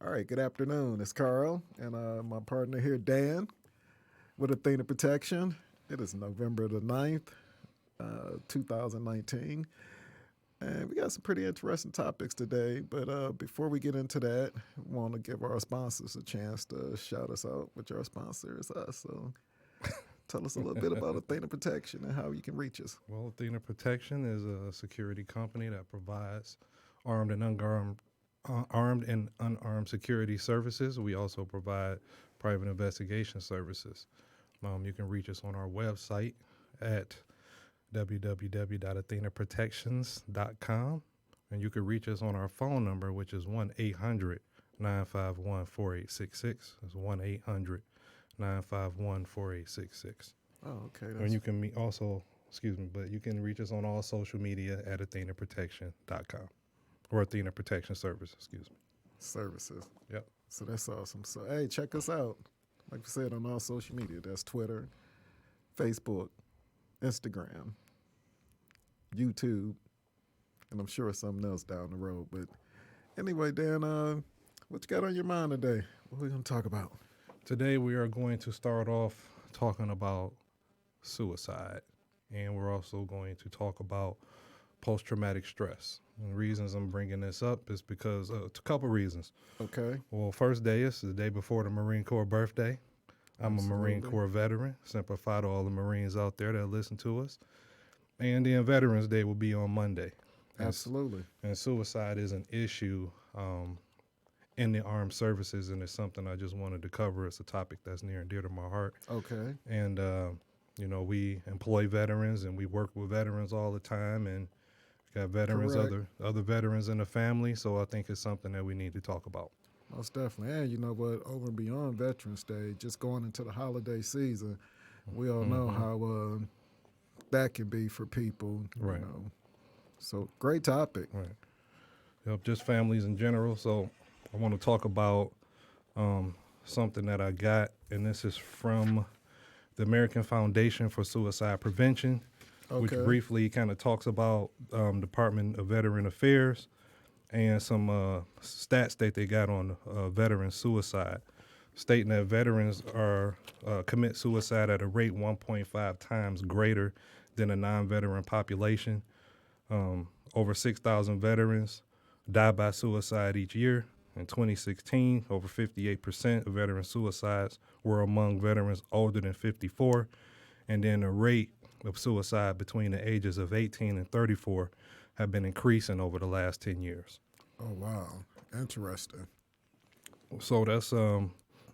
All right, good afternoon. It's Carl and my partner here, Dan, with Athena Protection. It is November the 9th, 2019. And we got some pretty interesting topics today. But before we get into that, we want to give our sponsors a chance to shout us out, which our sponsor is us. So tell us a little bit about Athena Protection and how you can reach us. Well, Athena Protection is a security company that provides armed and unarmed security services. We also provide private investigation services. You can reach us on our website at www.athenaprotections.com, and you can reach us on our phone number, which is 1-800-951-4866. That's 1-800-951-4866. Oh, okay. And you can but you can reach us on all social media at athenaprotection.com or Athena Protection Service, Services. Yep. So that's awesome. So, hey, check us out. Like we said, on all social media. That's Twitter, Facebook, Instagram, YouTube, and I'm sure something else down the road. But anyway, Dan, what you got on your mind today? What are we going to talk about? Today we are going to start off talking about suicide, and we're also going to talk about post-traumatic stress. And the reasons I'm bringing this up is because it's a couple reasons. Okay. Well, first day is the day before the Marine Corps birthday. I'm Absolutely. a Marine Corps veteran. Simplify to all the Marines out there that listen to us. And then Veterans Day will be on Monday. Absolutely. And suicide is an issue in the armed services, and it's something I just wanted to cover. It's a topic that's near and dear to my heart. Okay. And, we employ veterans, and we work with veterans all the time, and got veterans, other veterans in the family, so I think it's something that we need to talk about. Most definitely. And you know what, over and beyond Veterans Day, just going into the holiday season, we all know how that can be for people. Right. You know. So, great topic. Right. Yep, just families in general. So I want to talk about something that I got, and this is from the American Foundation for Suicide Prevention, which briefly kind of talks about Department of Veteran Affairs and some stats that they got on veteran suicide, stating that veterans commit suicide at a rate 1.5 times greater than a non-veteran population. Over 6,000 veterans die by suicide each year. In 2016, over 58% of veteran suicides were among veterans older than 54, and then the rate of suicide between the ages of 18 and 34 have been increasing over the last 10 years. Oh, wow. Interesting. So that's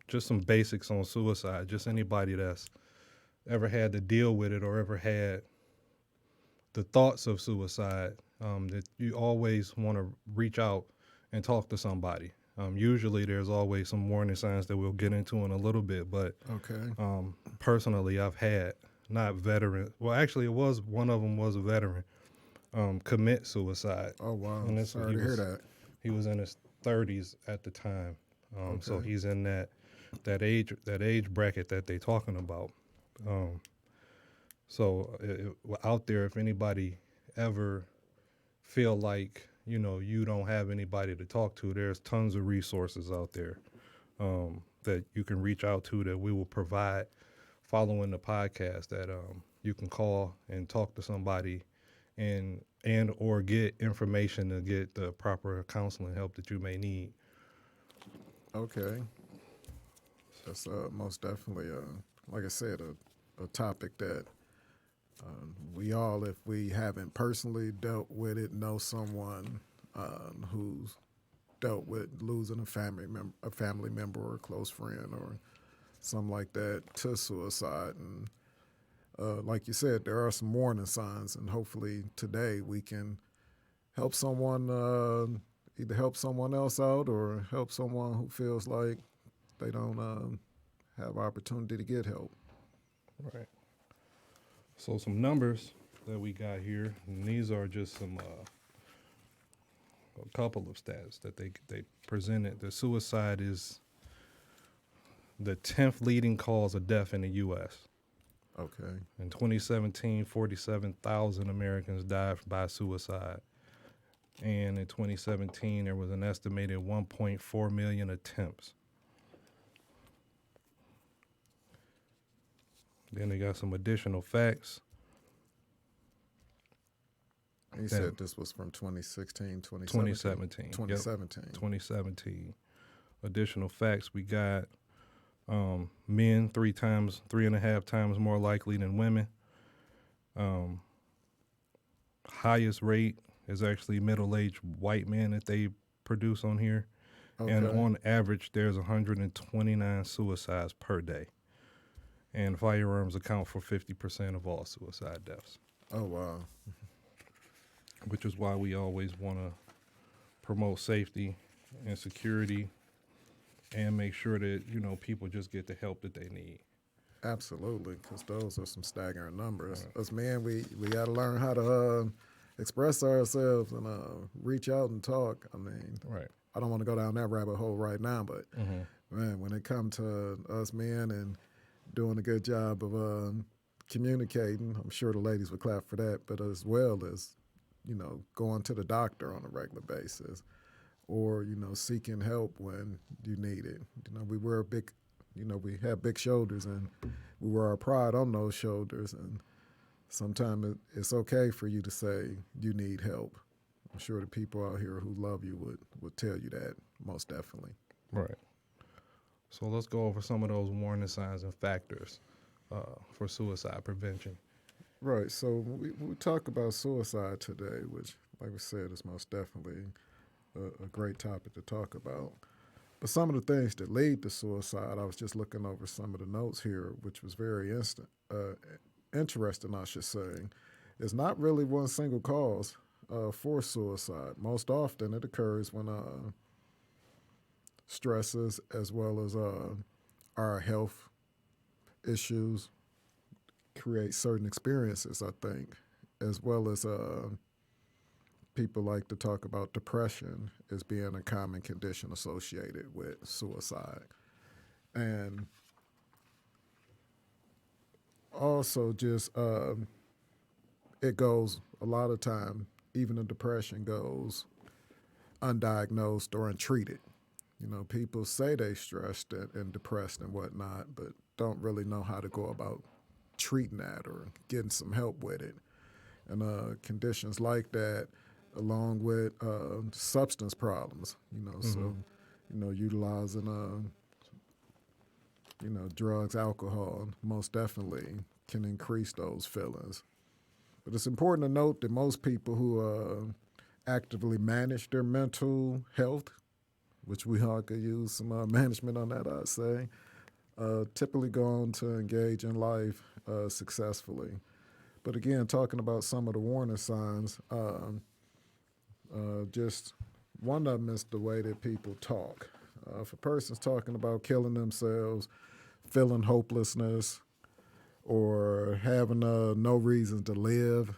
just some basics on suicide. Just anybody that's ever had to deal with it or ever had the thoughts of suicide, that you always want to reach out and talk to somebody. Usually there's always some warning signs that we'll get into in a little bit, but personally I've had not veteran. Well, actually, one of them was a veteran commit suicide. Oh, wow. And Sorry to hear that. He was in his 30s at the time, so he's in that age bracket that they're talking about. Out there, if anybody ever feel like you don't have anybody to talk to, there's tons of resources out there that you can reach out to that we will provide following the podcast, that you can call and talk to somebody and or get information to get the proper counseling help that you may need. Okay. That's most definitely, like I said, a topic that we all, if we haven't personally dealt with it, know someone who's dealt with losing a family member or a close friend or something like that to suicide. And like you said, there are some warning signs, and hopefully today we can help someone, either help someone else out or help someone who feels like they don't have opportunity to get help. Right. So some numbers that we got here, and these are just a couple of stats that they presented. The suicide is the 10th leading cause of death in the U.S. Okay. In 2017, 47,000 Americans died by suicide. And in 2017, there was an estimated 1.4 million attempts. Then they got some additional facts. You said this was from 2016, 2017. 2017. Yep, 2017. Additional facts, we got men 3.5 times more likely than women. Highest rate is actually middle-aged white men that they produce on here. Okay. And on average, there's 129 suicides per day. And firearms account for 50% of all suicide deaths. Oh, wow. Which is why we always want to promote safety and security and make sure that, you know, people just get the help that they need. Absolutely, because those are some staggering numbers. Right. Us men, we got to learn how to express ourselves and reach out and talk. I mean, right. I don't want to go down that rabbit hole right now, but man, when it comes to us men and doing a good job of communicating, I'm sure the ladies would clap for that, but as well as, you know, going to the doctor on a regular basis or, you know, seeking help when you need it. You know, we wear we have big shoulders and we wear our pride on those shoulders. And sometimes it's okay for you to say you need help. I'm sure the people out here who love you would tell you that most definitely. Right. So let's go over some of those warning signs and factors for suicide prevention. Right. So we talk about suicide today, which, like we said, is most definitely a great topic to talk about. But some of the things that lead to suicide, I was just looking over some of the notes here, which was very interesting, I should say, is not really one single cause for suicide. Most often it occurs when stresses as well as our health issues create certain experiences, I think, as well as people like to talk about depression as being a common condition associated with suicide. And also just it goes a lot of time, even the depression goes undiagnosed or untreated. You know, people say they stressed and depressed and whatnot, but don't really know how to go about treating that or getting some help with it. And conditions like that, along with substance problems, you know, so, you know, utilizing, drugs, alcohol, most definitely can increase those feelings. But it's important to note that most people who actively manage their mental health, which we all could use some management on that, I'd say, typically go on to engage in life successfully. But again, talking about some of the warning signs, just one of them is the way that people talk. If a person's talking about killing themselves, feeling hopelessness, or having no reason to live,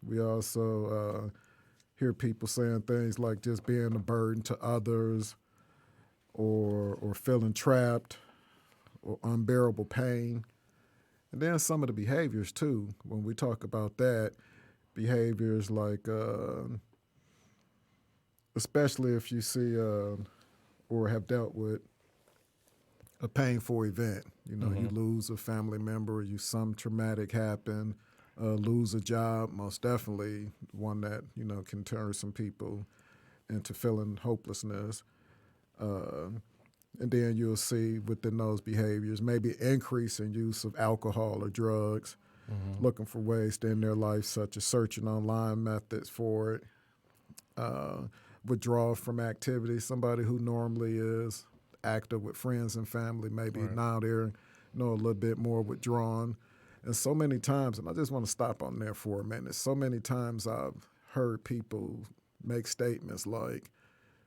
we also hear people saying things like just being a burden to others, or feeling trapped, or unbearable pain. And then some of the behaviors, too, when we talk about that, behaviors like, especially if you see or have dealt with a painful event, you know, you lose a family member, some traumatic happen, lose a job, most definitely one that, you know, can turn some people into feeling hopelessness. And then you'll see within those behaviors maybe increase in use of alcohol or drugs, looking for ways to end their life, such as searching online methods for it, withdrawal from activity. Somebody who normally is active with friends and family, maybe now they're, a little bit more withdrawn. And so many times, and I just want to stop on there for a minute, so many times I've heard people make statements like,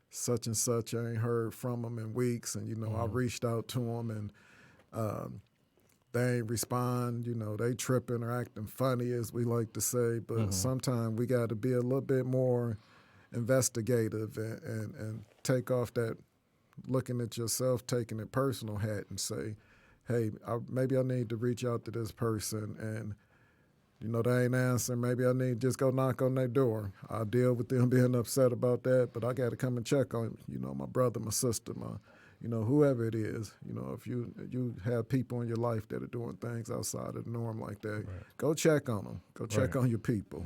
such and such, I ain't heard from them in weeks, and, I reached out to them, and they ain't respond, they tripping or acting funny, as we like to say, but sometimes we got to be a little bit more investigative and take off that looking at yourself, taking it personal hat and say, hey, maybe I need to reach out to this person and you know, they ain't answering. Maybe I need to just go knock on their door. I'll deal with them being upset about that, but I got to come and check on, you know, my brother, my sister, you know, whoever it is. You know, if you have people in your life that are doing things outside of the norm like that, Right. go check on them. Go check Right. on your people.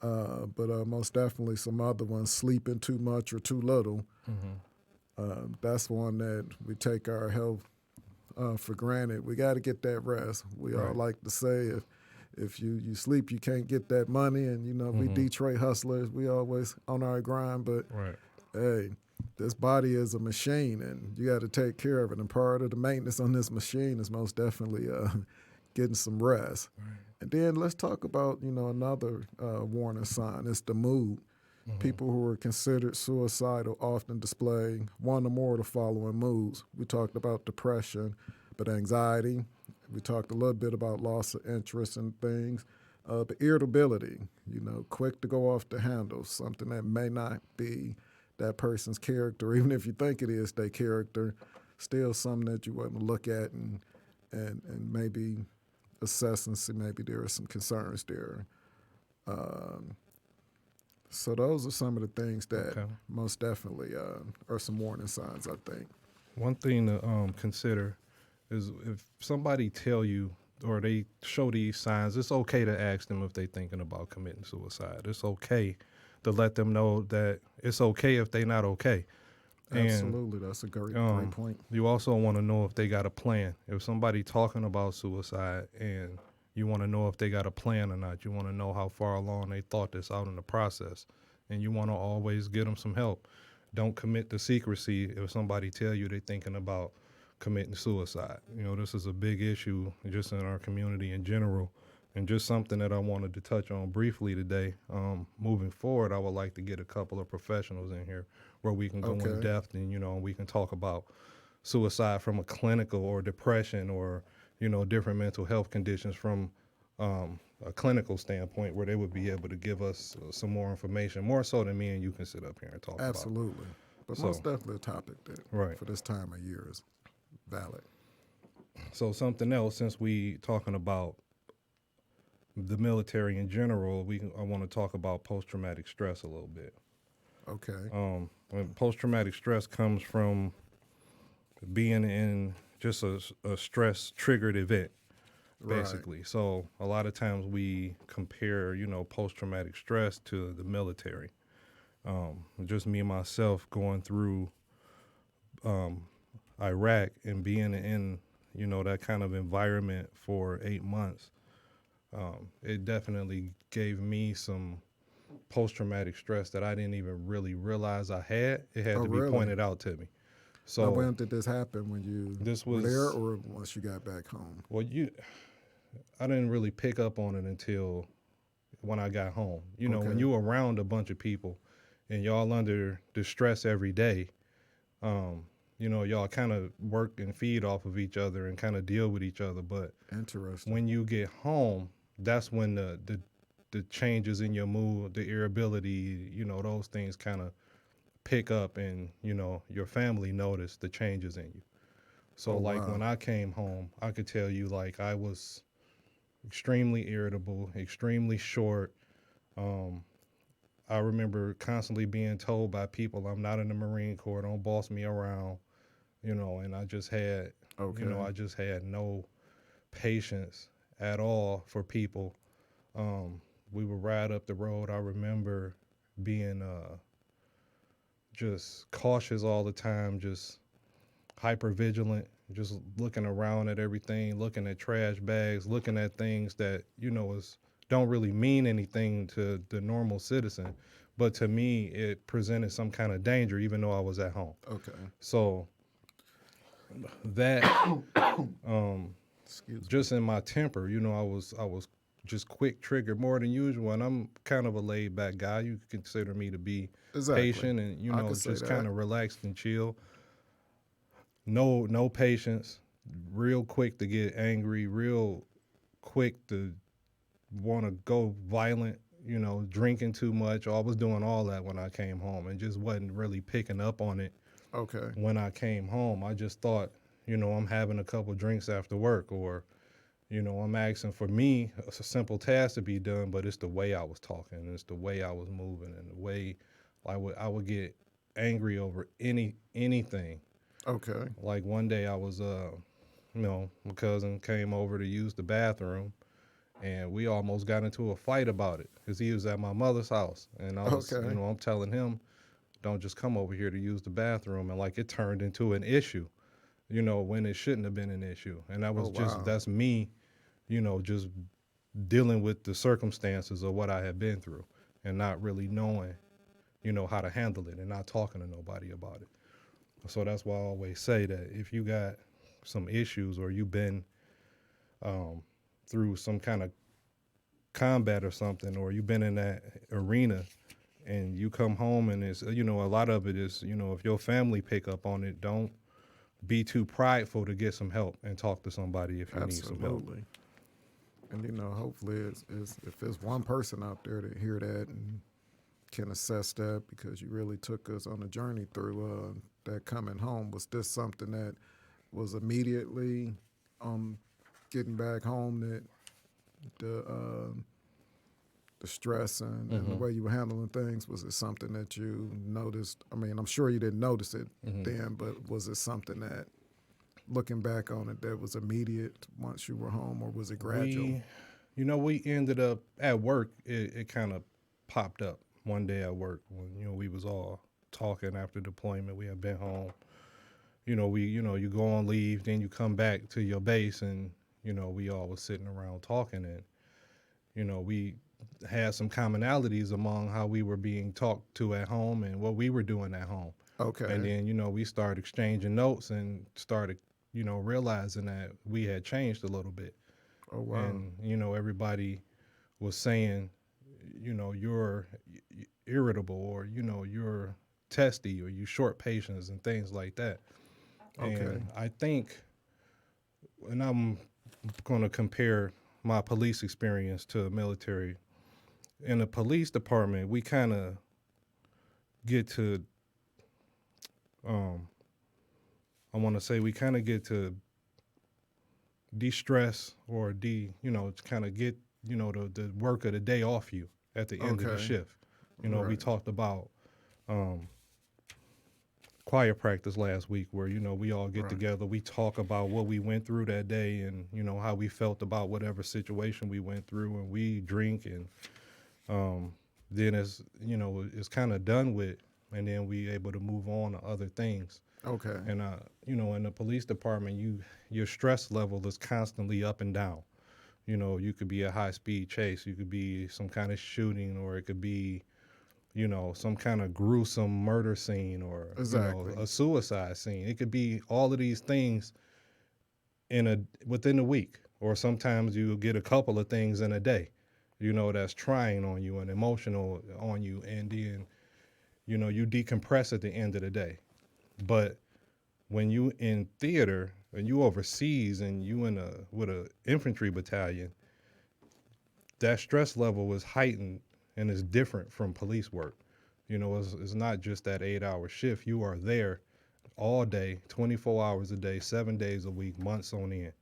But most definitely some other ones, sleeping too much or too little. That's one that we take our health for granted. We got to get that rest. We all Right. like to say if you sleep, you can't get that money. And, you know, we Detroit hustlers, we always on our grind. But, Right. hey, this body is a machine, and you got to take care of it. And part of the maintenance on this machine is most definitely getting some rest. Right. And then let's talk about, you know, another warning sign. It's the mood. People who are considered suicidal often display one or more of the following moods. We talked about depression, but anxiety. We talked a little bit about loss of interest in things. But irritability, you know, quick to go off the handle, something that may not be that person's character, even if you think it is their character, still something that you want to look at and maybe assess and see maybe there are some concerns there. So those are some of the things that Okay. most definitely are some warning signs, I think. One thing to consider is if somebody tell you or they show these signs, it's okay to ask them if they're thinking about committing suicide. It's okay to let them know that it's okay if they're not okay. And Absolutely, that's a great point. you also want to know if they got a plan. If somebody talking about suicide and you want to know if they got a plan or not. You want to know how far along they thought this out in the process. And you want to always get them some help. Don't commit to secrecy if somebody tell you they're thinking about committing suicide. You know, this is a big issue just in our community in general, and just something that I wanted to touch on briefly today. Moving forward, I would like to get a couple of professionals in here where we can go in Okay. depth and, you know, we can talk about suicide from a clinical or depression or, you know, different mental health conditions from a clinical standpoint where they would be able to give us some more information, more so than me and you can sit up here and talk about. Absolutely. But So- most definitely a topic that Right. for this time of year is valid. So something else, since we talking about the military in general, I want to talk about post-traumatic stress a little bit. Okay. And post-traumatic stress comes from being in just a stress-triggered event, basically. Right. So a lot of times we compare, you know, post-traumatic stress to the military. Just me and myself going through Iraq and being in, you know, that kind of environment for 8 months. It definitely gave me some post-traumatic stress that I didn't even really realize I had. It had to be really? pointed out to me. So Now, when did this happen? When you were there, or once you got back home? Well, I didn't really pick up on it until when I got home. You know, when you around a bunch of people and y'all under distress every day, you know, y'all kind of work and feed off of each other and kind of deal with each other. But Interesting. when you get home, that's when the changes in your mood, the irritability, you know, those things kind of pick up, and, you know, your family notice the changes in you. So when I came home, I could tell you, like, I was extremely irritable, extremely short. I remember constantly being told by people, I'm not in the Marine Corps, don't boss me around, you know, and I just had, you know, I just had no patience at all for people. We would ride up the road. I remember being just cautious all the time, just hyper vigilant, just looking around at everything, looking at trash bags, looking at things that, you know, don't really mean anything to the normal citizen. But to me, it presented some kind of danger, even though I was at home. Okay. So that, just in my temper, you know, I was just quick triggered more than usual, and I'm kind of a laid back guy. You can consider me to be patient and, you know, just kind of relaxed and chill. No patience, real quick to get angry, real quick to want to go violent, you know, drinking too much. I was doing all that when I came home and just wasn't really picking up on it. When I came home, I just thought, you know, I'm having a couple drinks after work, or, I'm asking for me, it's a simple task to be done, but it's the way I was talking, and it's the way I was moving, and the way I would get angry over anything. Okay. Like one day I was, my cousin came over to use the bathroom, and we almost got into a fight about it because he was at my mother's house, and I was, Okay. I'm telling him, don't just come over here to use the bathroom, and like it turned into an issue, when it shouldn't have been an issue, and Oh wow. that's me, just dealing with the circumstances of what I had been through and not really knowing, how to handle it and not talking to nobody about it. So that's why I always say that if you got some issues or you've been through some kind of combat or something, or you've been in that arena and you come home and it's, a lot of it is, if your family pick up on it, don't be too prideful to get some help and talk to somebody if you need some help. Absolutely. And hopefully, it's if there's one person out there to hear that and can assess that, because you really took us on a journey through that coming home. Was this something that was immediately getting back home, that the stress and the way you were handling things? Was it something that you noticed? I mean, I'm sure you didn't notice it then, but was it something that, looking back on it, that was immediate once you were home, or was it gradual? We ended up at work. It kind of popped up one day at work when we was all talking after deployment. We had been home. You go on leave, then you come back to your base, and we all was sitting around talking, and we had some commonalities among how we were being talked to at home and what we were doing at home. And Okay. then we started exchanging notes and started realizing that we had changed a little bit. Oh wow. And everybody was saying, you're irritable, or you're testy, or you short patience and things like that. Okay. And I think, and I'm going to compare my police experience to military. In the police department, we kind of get to, I want to say, we kind of get to de-stress or to kind of get, the work of the day off you at the end of the Okay. shift. We Right. talked about choir practice last week where, we all get Right. together, we talk about what we went through that day and, how we felt about whatever situation we went through, and we drink, and then it's kind of done with, and then we able to move on to other things. Okay. And in the police department, your stress level is constantly up and down. You could be a high speed chase, you could be some kind of shooting, or it could be, some kind of gruesome murder scene, or Exactly. a suicide scene. It could be all of these things within a week, or sometimes you get a couple of things in a day. That's trying on you and emotional on you, and then you decompress at the end of the day. But when you in theater and you overseas and you with a infantry battalion, that stress level is heightened and is different from police work. It's not just that 8 hour shift. You are there all day, 24 hours a day, 7 days a week, months on end.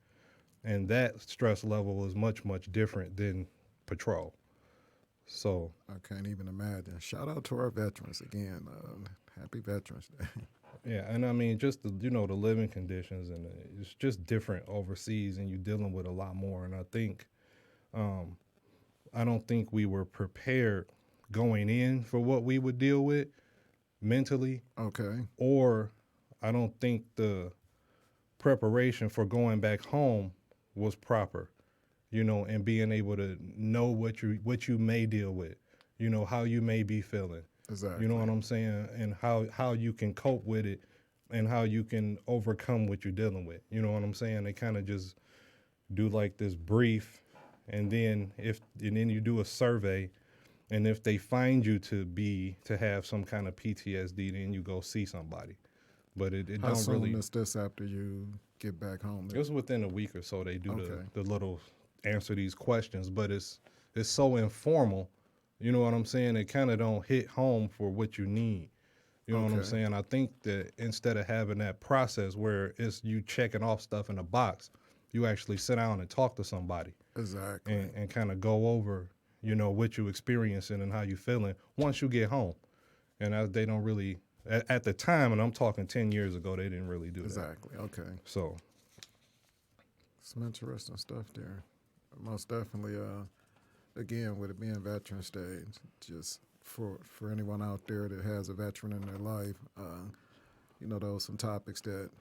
And that stress level is much, much different than patrol. So, I can't even imagine. Shout out to our veterans again. Happy Veterans Day. yeah, and I mean, just the living conditions, and it's just different overseas, and you're dealing with a lot more. And I think, I don't think we were prepared going in for what we would deal with mentally, Okay. or I don't think the preparation for going back home was proper, and being able to know what you may deal with, how you may be feeling. Exactly. You know what I'm saying? And how you can cope with it and how you can overcome what you're dealing with. You know what I'm saying? They kind of just do like this brief, and then you do a survey, and if they find you to have some kind of PTSD, then you go see somebody. But it How don't soon really. is this after you get back home? It was within a week or so they do Okay. the little answer these questions, but it's so informal. You know what I'm saying? It kind of don't hit home for what you need. You know what I'm Okay. saying? I think that instead of having that process where it's you checking off stuff in a box, You actually sit down and talk to somebody Exactly. and kind of go over, what you experiencing and how you feeling once you get home. And they don't really, at the time, and I'm talking 10 years ago, they didn't really do that. Exactly. Okay. So, Some interesting stuff there. Most definitely. Again, with it being Veterans Day, just for anyone out there that has a veteran in their life, those some topics that,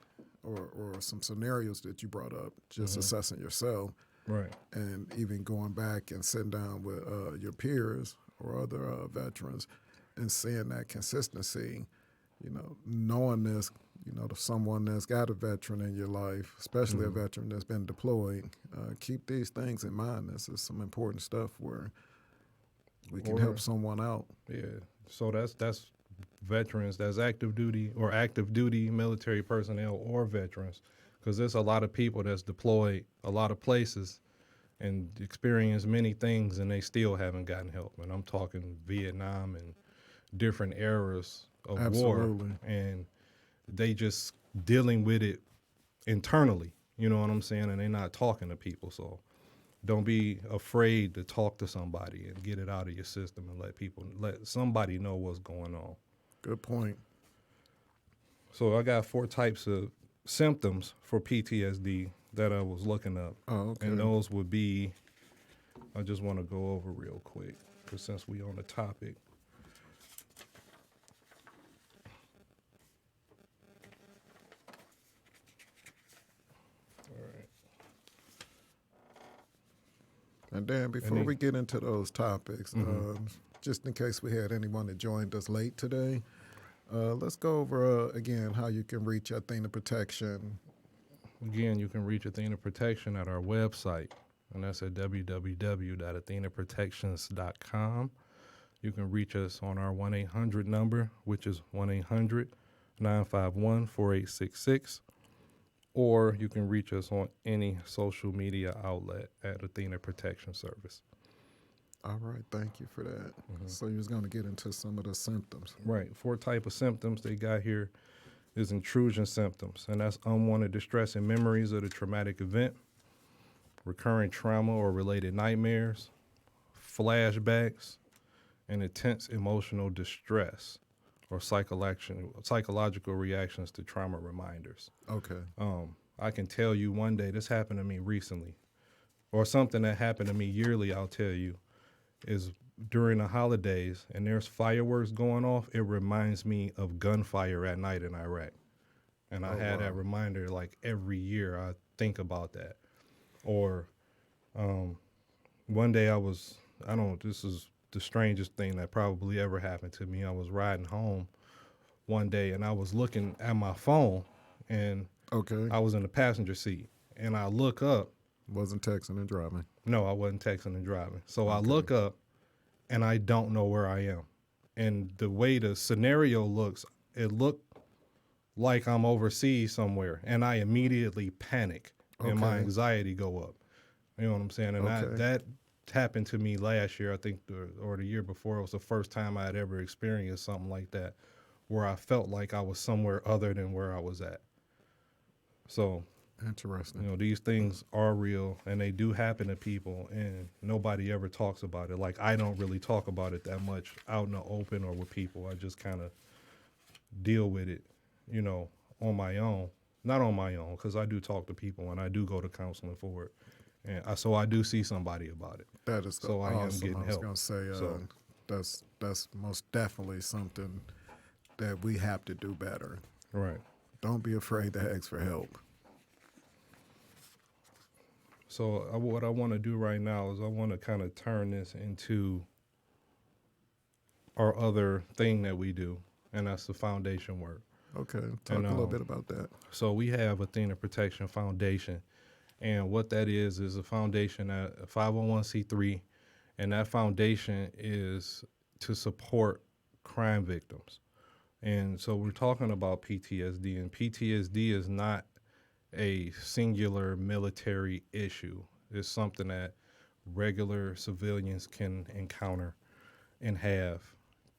or some scenarios that you brought up, just assessing yourself, right. and even going back and sitting down with your peers or other veterans and seeing that consistency, knowing this, someone that's got a veteran in your life, especially a veteran that's been deployed, keep these things in mind. This is some important stuff where we can help someone out. Yeah. So that's veterans, that's active duty military personnel or veterans, because there's a lot of people that's deployed a lot of places and experienced many things and they still haven't gotten help. And I'm talking Vietnam and different eras of Absolutely. war, and they just dealing with it internally. You know what I'm saying? And they're not talking to people. So don't be afraid to talk to somebody and get it out of your system and let somebody know what's going on. Good point. So I got 4 types of symptoms for PTSD that I was looking up. Oh, okay. And those would be, I just want to go over real quick, because since we on the topic. All right. And Dan, before we get into those topics, just in case we had anyone that joined us late today, let's go over again how you can reach Athena Protection. Again, you can reach Athena Protection at our website, and that's at www.athenaprotections.com. You can reach us on our 1-800 number, which is 1-800-951-4866, or you can reach us on any social media outlet at Athena Protection Service. All right, thank you for that. So you was going to get into some of the symptoms. Right, 4 type of symptoms they got here is intrusion symptoms, and that's unwanted distress and memories of the traumatic event, recurrent trauma or related nightmares, flashbacks, and intense emotional distress or psychological reactions to trauma reminders. Okay. I can tell you one day, this happened to me recently, or something that happened to me yearly, I'll tell you, is during the holidays and there's fireworks going off, it reminds me of gunfire at night in Iraq. And I had that reminder like every year. I think about that. Or one day this is the strangest thing that probably ever happened to me. I was riding home one day and I was looking at my phone, and Okay. I was in the passenger seat, and I look up. Wasn't texting and driving. No, I wasn't texting and driving. So I look up and I don't know where I am. And the way the scenario looks, it looked like I'm overseas somewhere, and I immediately panic and my anxiety go up. You know what I'm saying? And that happened to me last year, I think, or the year before. It was the first time I had ever experienced something like that, where I felt like I was somewhere other than where I was at. So, interesting. These things are real, and they do happen to people, and nobody ever talks about it. Like, I don't really talk about it that much out in the open or with people. I just kind of deal with it, on my own. Not on my own, because I do talk to people, and I do go to counseling for it. And so I do see somebody about it. That is so awesome. I am getting help. I was going to say, that's most definitely something that we have to do better. Right. Don't be afraid to ask for help. So what I want to do right now is I want to kind of turn this into our other thing that we do, and that's the foundation work. Okay, talk a little bit about that. So we have Athena Protection Foundation, and what that is a foundation, a 501c3, and that foundation is to support crime victims. And so we're talking about PTSD, and PTSD is not a singular military issue. It's something that regular civilians can encounter and have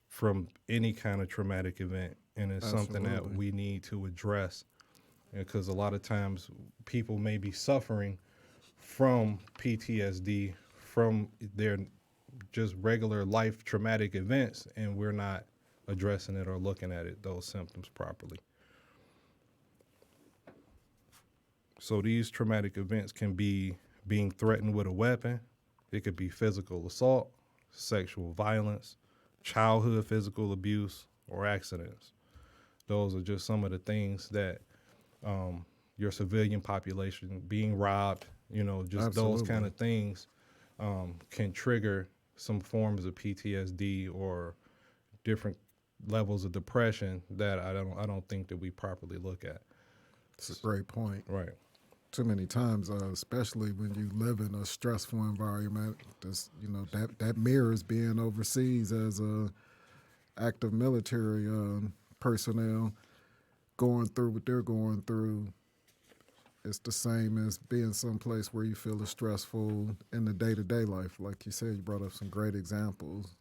from any kind of traumatic event. And it's something that we need to address because a lot of times people may be suffering from PTSD from their just regular life traumatic events, and we're not addressing it or looking at it, those symptoms properly. So these traumatic events can be being threatened with a weapon. It could be physical assault, sexual violence, childhood physical abuse, or accidents. Those are just some of the things that your civilian population being robbed, just those kind Absolutely. of things can trigger some forms of PTSD or different levels of depression that I don't think that we properly look at. It's a great point. Right. Too many times, especially when you live in a stressful environment, that mirrors being overseas as a active military personnel going through what they're going through. It's the same as being someplace where you feel is stressful in the day-to-day life. Like you said, you brought up some great examples.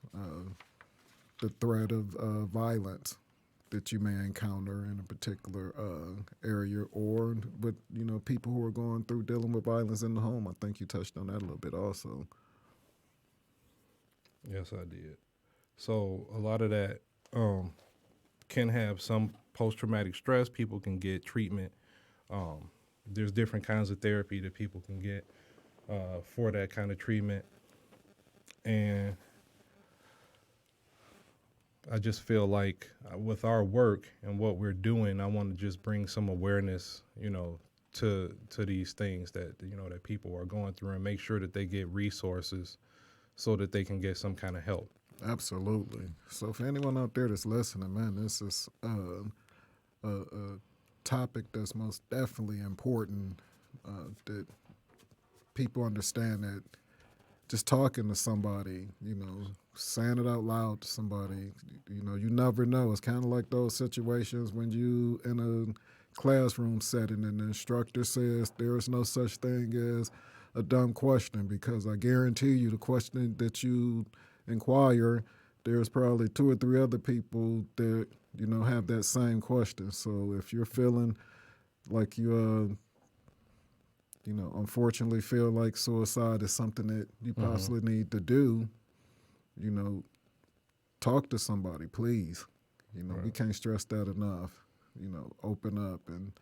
The threat of violence that you may encounter in a particular area, or with people who are going through dealing with violence in the home. I think you touched on that a little bit also. Yes, I did. So a lot of that can have some post-traumatic stress. People can get treatment. There's different kinds of therapy that people can get for that kind of treatment. And I just feel like with our work and what we're doing, I want to just bring some awareness, to these things that that people are going through, and make sure that they get resources so that they can get some kind of help. Absolutely. So for anyone out there that's listening, man, this is a topic that's most definitely important, that people understand that just talking to somebody, saying it out loud to somebody, you never know. It's kind of like those situations when you in a classroom setting and the instructor says there is no such thing as a dumb question, because I guarantee you the question that you inquire, there's probably 2 or 3 other people that, have that same question. So if you're feeling like you unfortunately feel like suicide is something that you possibly need to do, talk to somebody, please. Right. We can't stress that enough. Open up and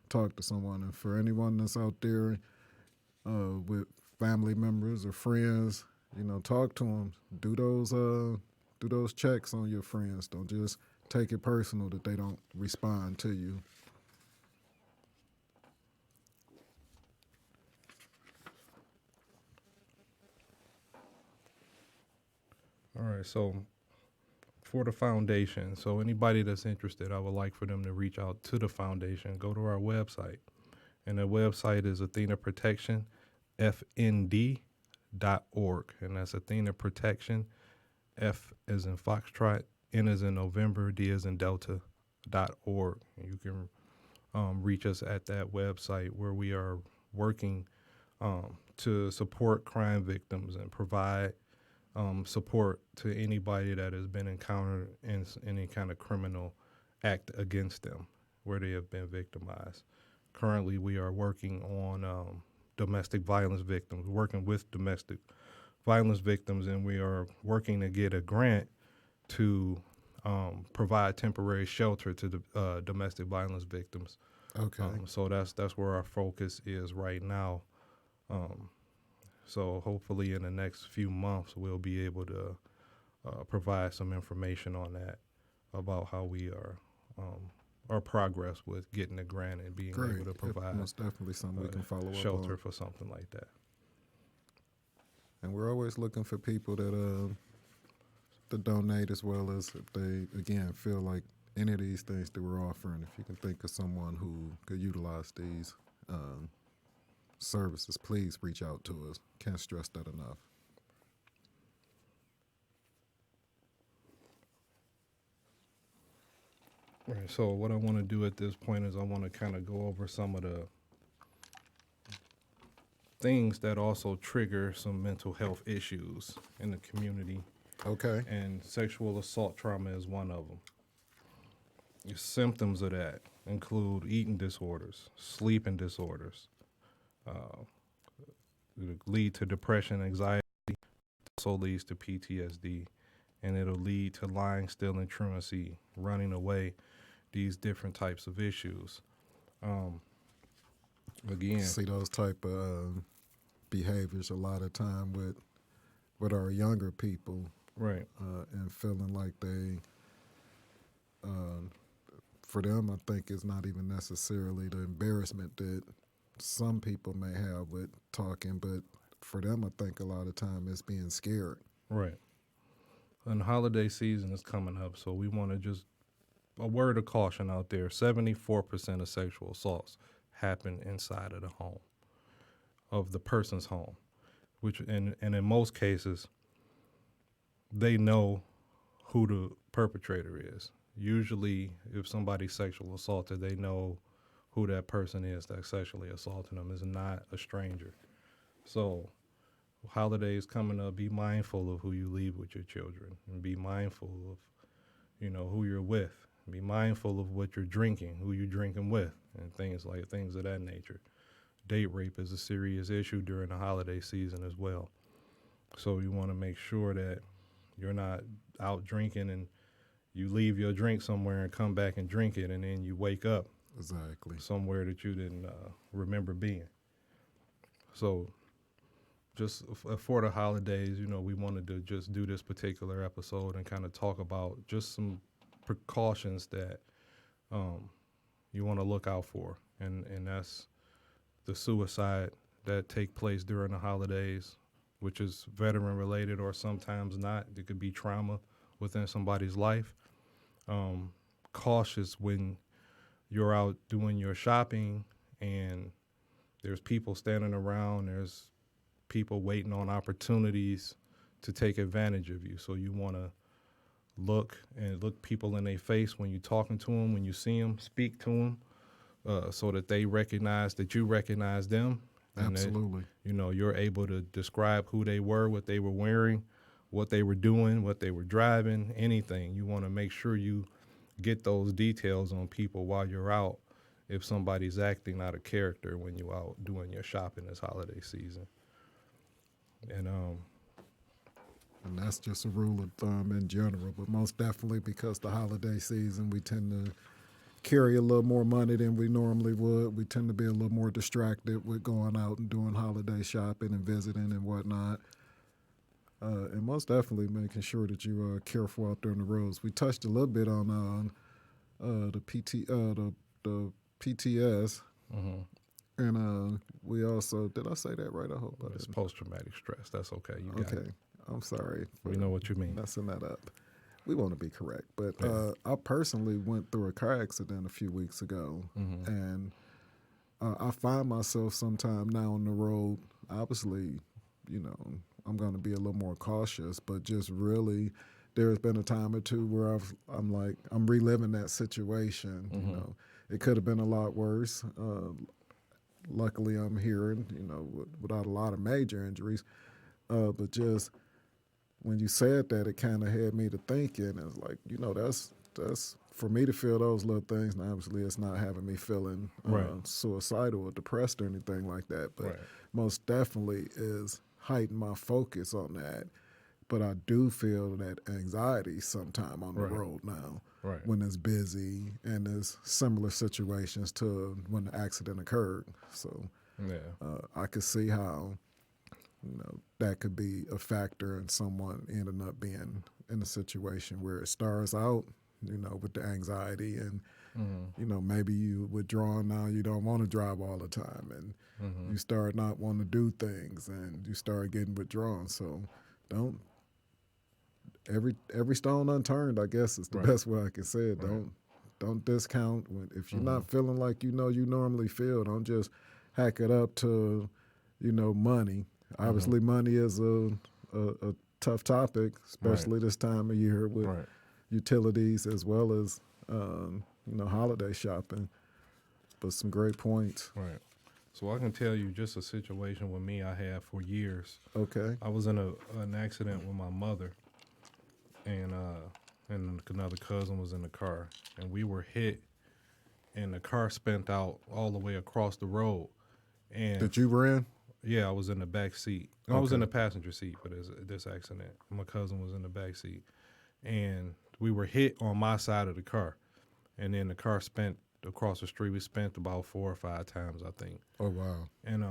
talk to someone. And for anyone that's out there with family members or friends, talk to them. Do those checks on your friends. Don't just take it personal that they don't respond to you. All right. So for the foundation, so anybody that's interested, I would like for them to reach out to the foundation. Go to our website, and the website is Athena Protection, FND.org, and that's Athena Protection, F as in Foxtrot, N as in November, D as in Delta.org. You can reach us at that website, where we are working to support crime victims and provide support to anybody that has been encountered in any kind of criminal act against them where they have been victimized. Currently, we are working on domestic violence victims, working with domestic violence victims, and we are working to get a grant to provide temporary shelter to the domestic violence victims. Okay. So that's where our focus is right now. So hopefully in the next few months, we'll be able to provide some information on that, about how we are, our progress with getting the grant and being Great. able to provide Most definitely something we can follow up shelter on. for something like that. And we're always looking for people that donate, as well as if they, again, feel like any of these things that we're offering. If you can think of someone who could utilize these services, please reach out to us. Can't stress that enough. Right. So what I want to do at this point is I want to kind of go over some of the things that also trigger some mental health issues in the community, Okay. and sexual assault trauma is one of them. The symptoms of that: include eating disorders, sleeping disorders, it'll lead to depression, anxiety, also leads to PTSD, and it'll lead to lying, stealing, truancy, running away, these different types of issues. Again, See those type of behaviors a lot of time with our younger people, right, and feeling like they, for them, I think it's not even necessarily the embarrassment that some people may have with talking, but for them, I think a lot of time it's being scared. right. And the holiday season is coming up, so we want to just a word of caution out there. 74% of sexual assaults happen inside of the home, of the person's home, which and in most cases, they know who the perpetrator is. Usually, if somebody's sexual assaulted, they know who that person is that sexually assaulted them is not a stranger. So, holidays coming up, be mindful of who you leave with your children, and be mindful of, who you're with. Be mindful of what you're drinking, who you're drinking with, and things of that nature. Date rape is a serious issue during the holiday season as well. So you want to make sure that you're not out drinking and you leave your drink somewhere and come back and drink it, and then you wake up Exactly. somewhere that you didn't remember being. So just for the holidays, we wanted to just do this particular episode and kind of talk about just some precautions that you want to look out for, and that's the suicide that take place during the holidays, which is veteran related or sometimes not. It could be trauma within somebody's life. Cautious when you're out doing your shopping and there's people standing around, there's people waiting on opportunities to take advantage of you. So you want to look people in their face when you're talking to them, when you see them, speak to them, so that they recognize that you recognize them. And Absolutely. that, you're able to describe who they were, what they were wearing, what they were doing, what they were driving, anything. You want to make sure you get those details on people while you're out if somebody's acting out of character when you're out doing your shopping this holiday season. And that's just a rule of thumb in general, but most definitely because the holiday season, we tend to carry a little more money than we normally would. We tend to be a little more distracted with going out and doing holiday shopping and visiting and whatnot. And most definitely making sure that you are careful out there on the roads. We touched a little bit on the PTS, and we also, did I say that right? I hope I It's did. post-traumatic stress. That's okay. You got it. I'm sorry. We know what you mean. Messing that up. We want to be correct. But I personally went through a car accident a few weeks ago, and I find myself sometime now on the road, obviously, I'm going to be a little more cautious, but just really there's been a time or two where I'm reliving that situation. It could have been a lot worse. Luckily, I'm here, without a lot of major injuries. But just when you said that, it kind of had me to thinking. It's like, that's for me to feel those little things. And obviously, it's not having me feeling suicidal or depressed or anything like that. But most definitely is heighten my focus on that. But I do feel that anxiety sometime on the road now when it's busy and there's similar situations to when the accident occurred. So I could see how that could be a factor in someone ending up being in a situation where it starts out, with the anxiety and, maybe you withdrawn now, you don't want to drive all the time and you start not wanting to do things and you start getting withdrawn. So every stone unturned, I guess is the best way I can say it. Don't discount if you're not feeling like you normally feel. Don't just hack it up to money. Obviously, money is a tough topic, especially this time of year with utilities as well as holiday shopping. But some great points. Right. So I can tell you just a situation with me I had for years. Okay. I was in an accident with my mother, and another cousin was in the car, and we were hit and the car spent out all the way across the road. And That you were in? yeah, I was in the back seat. I was in the passenger seat for this accident. My cousin was in the back seat, and we were hit on my side of the car, and then the car spent across the street. We spent about 4 or 5 times, I think. Oh, wow. And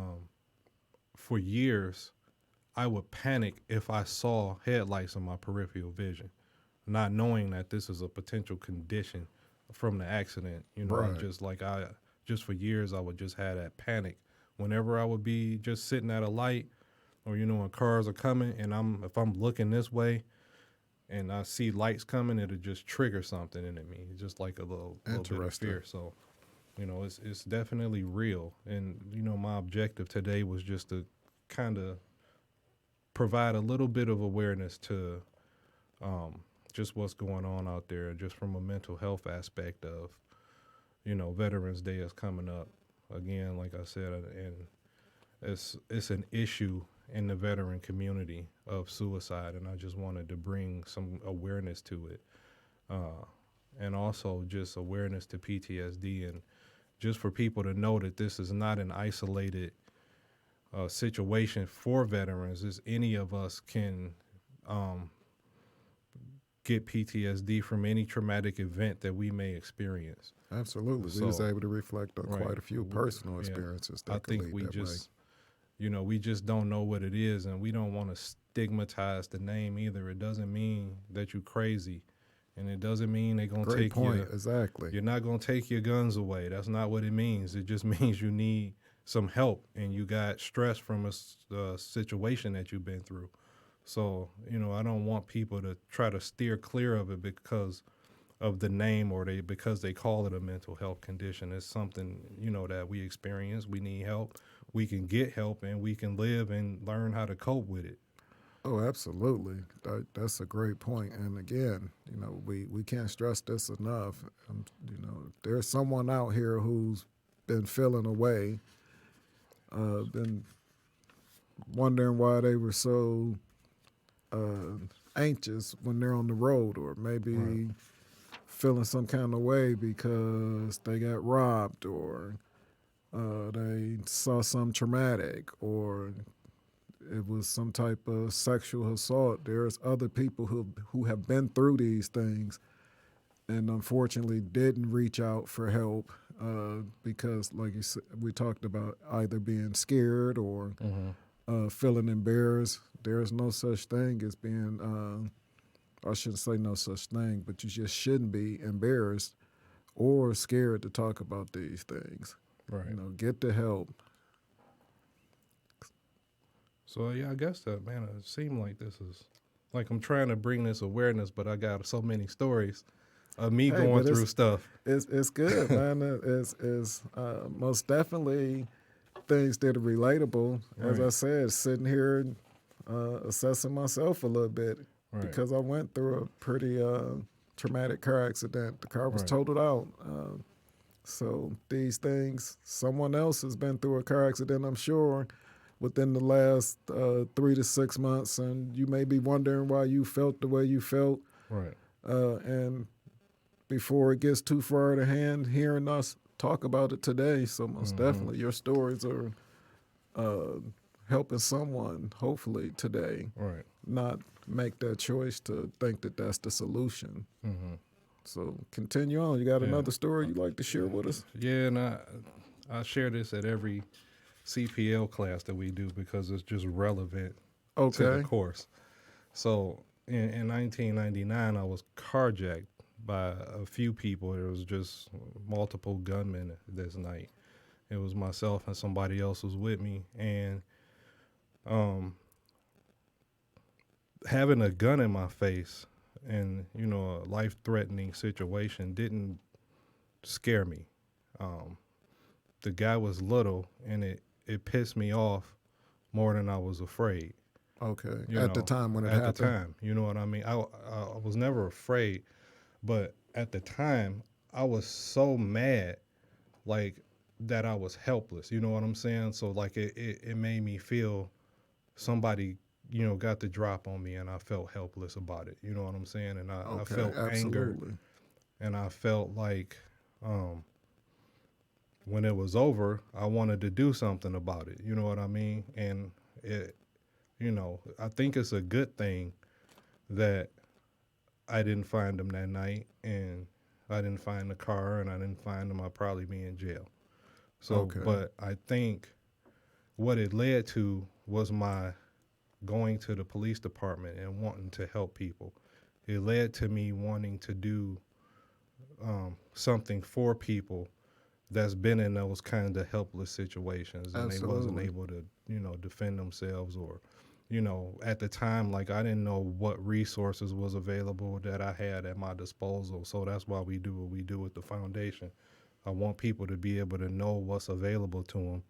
for years, I would panic if I saw headlights in my peripheral vision, not knowing that this is a potential condition from the accident. You know, Right. just for years, I would just have that panic whenever I would be just sitting at a light, or when cars are coming, and if I'm looking this way and I see lights coming, it'll just trigger something in me. It's just like a little bit of fear. So, it's definitely real. And my objective today was just to kind of provide a little bit of awareness to just what's going on out there, just from a mental health aspect of, Veterans Day is coming up again, like I said, and it's an issue in the veteran community of suicide, and I just wanted to bring some awareness to it, and also just awareness to PTSD, and just for people to know that this is not an isolated situation for veterans. Is any of us can get PTSD from any traumatic event that we may experience. Absolutely. So, we was able to reflect on right. quite a few personal experiences that I could think lead we that just, way. we just don't know what it is, and we don't want to stigmatize the name either. It doesn't mean that you're crazy, and it doesn't mean they're going to Great take point. your, Exactly. you're not going to take your guns away. That's not what it means. It just means you need some help, and you got stress from a situation that you've been through. So, I don't want people to try to steer clear of it because of the name, or because they call it a mental health condition. It's something, that we experience. We need help. We can get help, and we can live and learn how to cope with it. Oh, absolutely. That's a great point. And again, we can't stress this enough. There's someone out here who's been feeling away, been wondering why they were so anxious when they're on the road, or maybe feeling some kind of way because they got robbed, or they saw some traumatic, or it was some type of sexual assault. There's other people who have been through these things and unfortunately didn't reach out for help because, like you said, we talked about either being scared or feeling embarrassed. There's no such thing as being, I shouldn't say no such thing, but you just shouldn't be embarrassed or scared to talk about these things. Right. Get the help. So, yeah, I guess that, man, it seemed like this is, like I'm trying to bring this awareness, but I got so many stories of me going through stuff. It's good, man. It's most definitely things that are relatable. As I said, sitting here assessing myself a little bit because I went through a pretty traumatic car accident. The car was totaled out. So these things, someone else has been through a car accident, I'm sure, within the last 3 to 6 months, and you may be wondering why you felt the way you felt. Right. And before it gets too far to hand, hearing us talk about it today. So most definitely your stories are helping someone, hopefully, today. Right. Not make that choice to think that that's the solution. So continue on. You got another story you'd like to share with us? Yeah, and I share this at every CPL class that we do because it's just relevant to the course. So in 1999, I was carjacked by a few people. There was just multiple gunmen this night. It was myself and somebody else was with me, and having a gun in my face and a life-threatening situation didn't scare me. The guy was little, and it pissed me off more than I was afraid. Okay. At the time when it happened? At the time, you know what I mean? I was never afraid, but at the time, I was so mad, like, that I was helpless. You know what I'm saying? So, like, it made me feel somebody, got the drop on me, and I felt helpless about it. You know what I'm saying? And I felt anger. And I felt like when it was over, I wanted to do something about it. You know what I mean? And it, I think it's a good thing that I didn't find them that night, and I didn't find the car, and I didn't find them. I'd probably be in jail. So, Okay. but I think what it led to was my going to the police department and wanting to help people. It led to me wanting to do something for people that's been in those kind of helpless situations and they wasn't Absolutely. able to, defend themselves or, at the time, like I didn't know what resources was available that I had at my disposal. So that's why we do what we do with the foundation. I want people to be able to know what's available to them.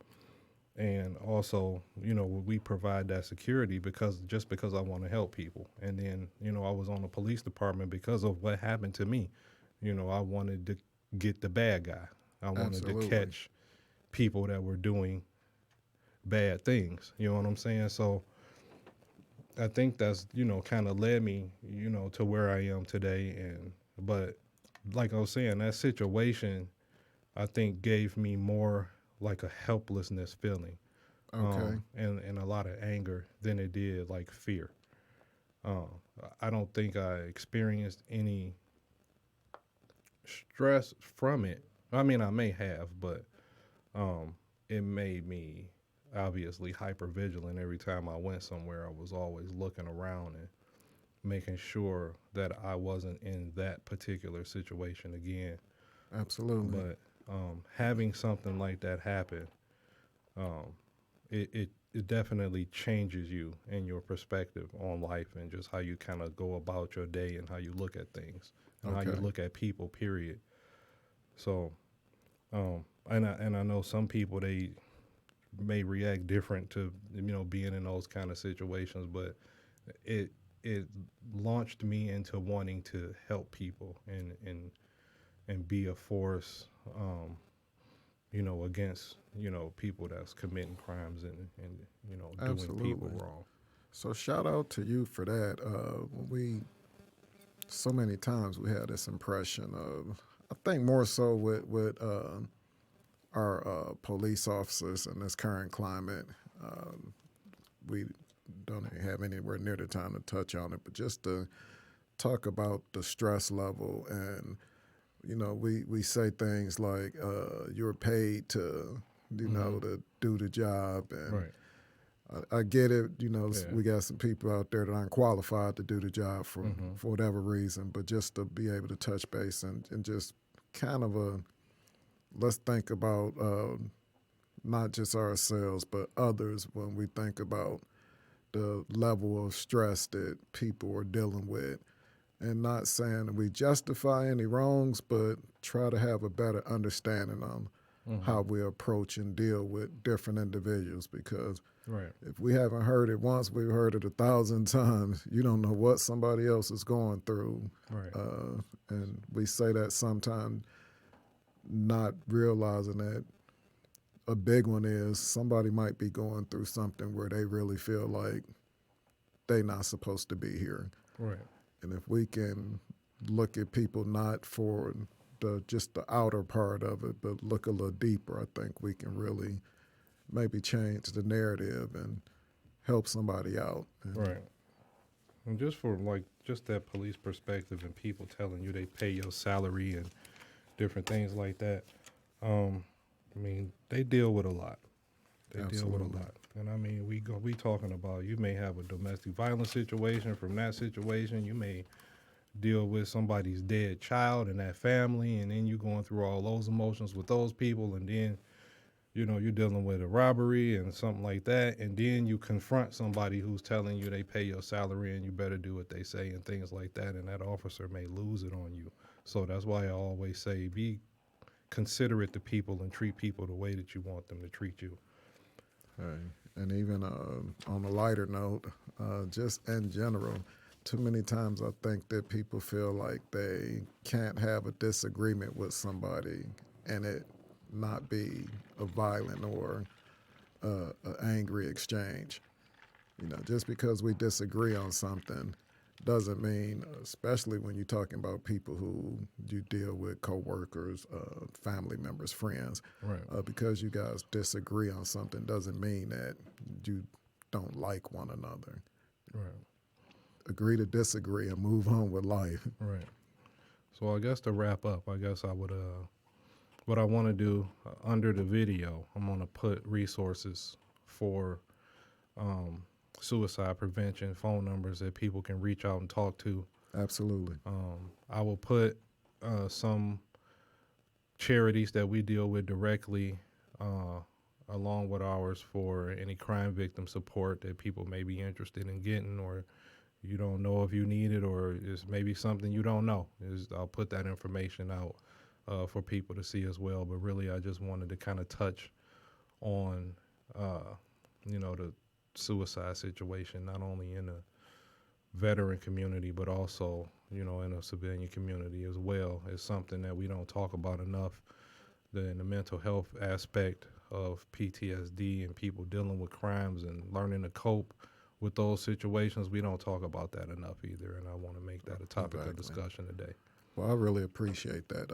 And also, we provide that security because I want to help people. And then, I was on the police department because of what happened to me. I wanted to get the bad guy. I wanted to Absolutely. catch people that were doing bad things. You know what I'm saying? So I think that's, kind of led me, to where I am today. But like I was saying, that situation, I think gave me more like a helplessness feeling, Okay. and a lot of anger than it did like fear. Um, I don't think I experienced any stress from it. I mean, I may have, but um, it made me obviously hyper vigilant every time I went somewhere. I was always looking around and making sure that I wasn't in that particular situation again. Absolutely. But having something like that happen, um, it definitely changes you and your perspective on life and just how you kind of go about your day and how you look at things and how you Okay. look at people. Period. So, and I know some people they may react different to being in those kind of situations, but it it launched me into wanting to help people and be a force, against people that's committing crimes and doing people Absolutely. wrong. So shout out to you for that. When we so many times we had this impression of, I think more so with our police officers in this current climate. Um, we don't have anywhere near the time to touch on it, but just to talk about the stress level. And we say things like you're paid to Mm-hmm. to do the job. And Right. I get it. Yeah. We got some people out there that aren't qualified to do the job Mm-hmm. for whatever reason, but just to be able to touch base and just kind of let's think about not just ourselves but others when we think about the level of stress that people are dealing with, and not saying that we justify any wrongs, but try to have a better understanding on Mm-hmm. how we approach and deal with different individuals. Because Right. if we haven't heard it once, we've heard it 1,000 times. You don't know what somebody else is going through. Right. And we say that sometimes not realizing that a big one is somebody might be going through something where they really feel like they're not supposed to be here. Right. And if we can look at people not for just the outer part of it, but look a little deeper, I think we can really maybe change the narrative and help somebody out. And Right. And just for like just that police perspective and people telling you they pay your salary and different things like that. I mean, they deal with a lot. They deal with a absolutely. lot. And I mean, we talking about you may have a domestic violence situation. From that situation, you may deal with somebody's dead child and that family, and then you going through all those emotions with those people, and then you're dealing with a robbery and something like that, and then you confront somebody who's telling you they pay your salary and you better do what they say and things like that, and that officer may lose it on you. So that's why I always say be considerate to people and treat people the way that you want them to treat you. Hey, and even on a lighter note, just in general, too many times I think that people feel like they can't have a disagreement with somebody and it not be a violent or an angry exchange. Just because we disagree on something, doesn't mean, especially when you're talking about people who you deal with, coworkers, family members, friends, Right. because you guys disagree on something doesn't mean that you don't like one another. Right. Agree to disagree and move on with life. Right. So I guess to wrap up, I guess I would what I want to do under the video, I'm going to put resources for suicide prevention, phone numbers that people can reach out and talk to. Absolutely. I will put some charities that we deal with directly along with ours for any crime victim support that people may be interested in getting, or you don't know if you need it, or it's maybe something you don't know. I'll put that information out for people to see as well. But really, I just wanted to kind of touch on, the suicide situation, not only in the veteran community, but also, in a civilian community as well. It's something that we don't talk about enough. The mental health aspect of PTSD and people dealing with crimes and learning to cope with those situations, we don't talk about that enough either, and I want to make that a topic of discussion today. Well, I really appreciate that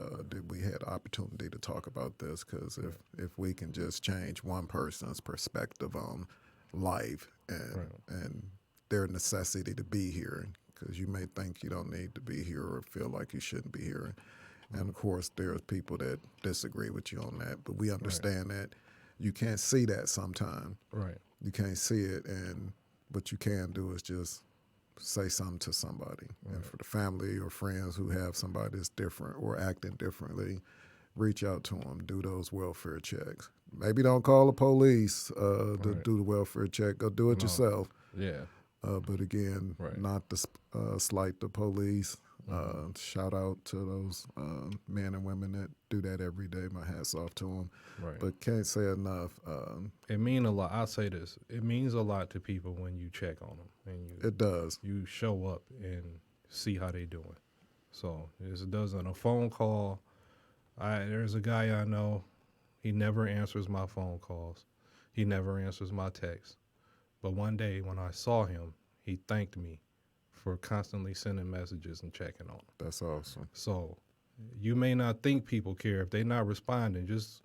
we had opportunity to talk about this, because if we can just change one person's perspective on life and their necessity to be here, because you may think you don't need to be here or feel like you shouldn't be here. And of course, there's people that disagree with you on that, but we understand that you can't see that sometimes. Right. You can't see it, and what you can do is just say something to somebody. Right. And for the family or friends who have somebody that's different or acting differently, reach out to them, do those welfare checks. Maybe don't call the police to do the welfare check. Go do it yourself. Yeah. But again, not to slight the police. Shout out to those men and women that do that every day. My hat's off to them. Right. But can't say enough. It means a lot. I'll say this. It means a lot to people when you check on them. And it does. You show up and see how they doing. So it doesn't a phone call. There's a guy I know. He never answers my phone calls. He never answers my texts. But one day when I saw him, he thanked me for constantly sending messages and checking on him. That's awesome. So you may not think people care. If they're not responding, just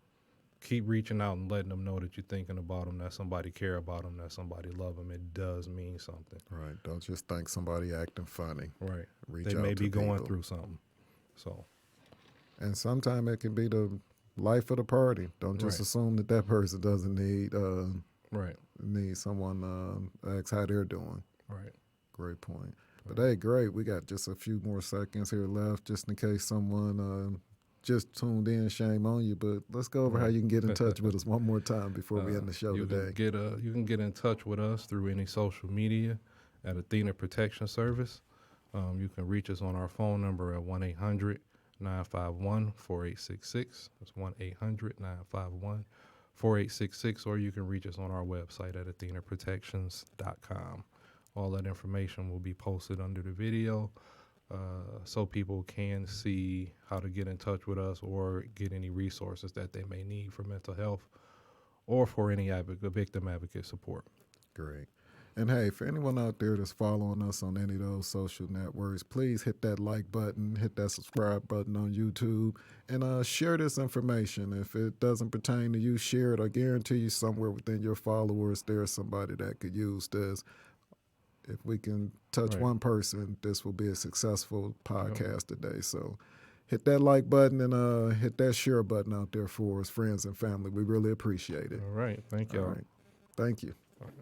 keep reaching out and letting them know that you're thinking about them, that somebody care about them, that somebody love them. It does mean something. Right. Don't just think somebody acting funny. Right. Reach they out may to be going people. through something. So. And sometimes it can be the life of the party. Don't just assume that person doesn't need someone ask how they're doing. Right. Great point. But hey, great. We got just a few more seconds here left, just in case someone just tuned in. Shame on you, but let's go over how you can get in touch with us one more time before we end the show today. You can get in touch with us through any social media at Athena Protection Service. You can reach us on our phone number at 1-800-951-4866. That's 1-800-951-4866, or you can reach us on our website at athenaprotections.com. All that information will be posted under the video so people can see how to get in touch with us or get any resources that they may need for mental health or for any victim advocate support. Great. And hey, for anyone out there that's following us on any of those social networks, please hit that like button, hit that subscribe button on YouTube, and share this information. If it doesn't pertain to you, share it. I guarantee you somewhere within your followers there's somebody that could use this. If we can touch one person, this will be a successful podcast today. So hit that like button and hit that share button out there for us, friends and family. We really appreciate it. All right. Thank you. All right. Thank you. All right.